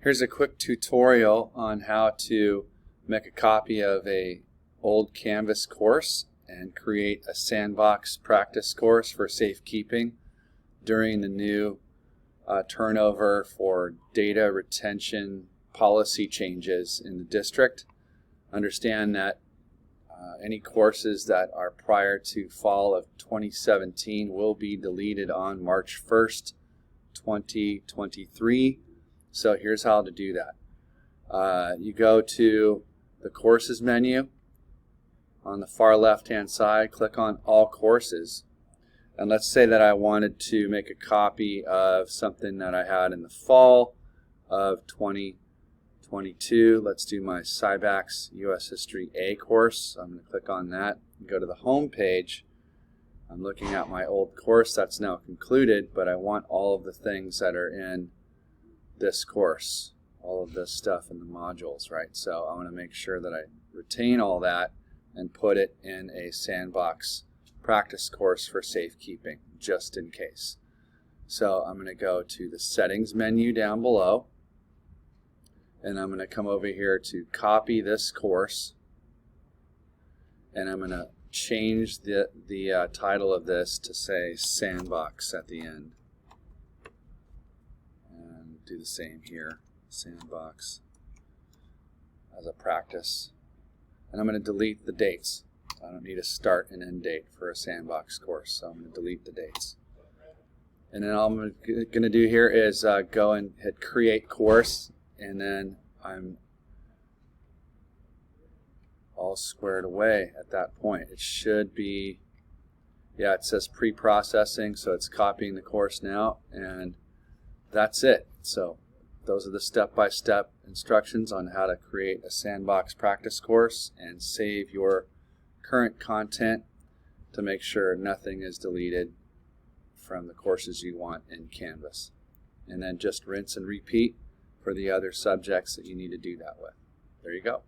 Here's a quick tutorial on how to make a copy of a old Canvas course and create a Sandbox practice course for safekeeping during the new turnover for data retention policy changes in the district. Understand that any courses that are prior to fall of 2017 will be deleted on March 1st, 2023. So here's how to do that. You go to the courses menu on the far left hand side, click on all courses, and let's say that I wanted to make a copy of something that I had in the fall of 2022. Let's do my Sandbox US History A course. So I'm going to click on that and go to the home page. I'm looking at my old course that's now concluded, but I want all of the things that are in this course, all of this stuff in the modules, right? So I want to make sure that I retain all that and put it in a Sandbox practice course for safekeeping, just in case. So I'm going to go to the settings menu down below, and I'm going to come over here to copy this course, and I'm going to change the title of this to say Sandbox at the end. Do the same here, Sandbox as a practice. And I'm going to delete the dates. I don't need a start and end date for a Sandbox course, so I'm going to delete the dates. And then all I'm going to do here is go and hit Create Course, and then I'm all squared away at that point. It should be, yeah, it says pre-processing, so it's copying the course now, and that's it. So those are the step-by-step instructions on how to create a Sandbox practice course and save your current content to make sure nothing is deleted from the courses you want in Canvas. And then just rinse and repeat for the other subjects that you need to do that with. There you go.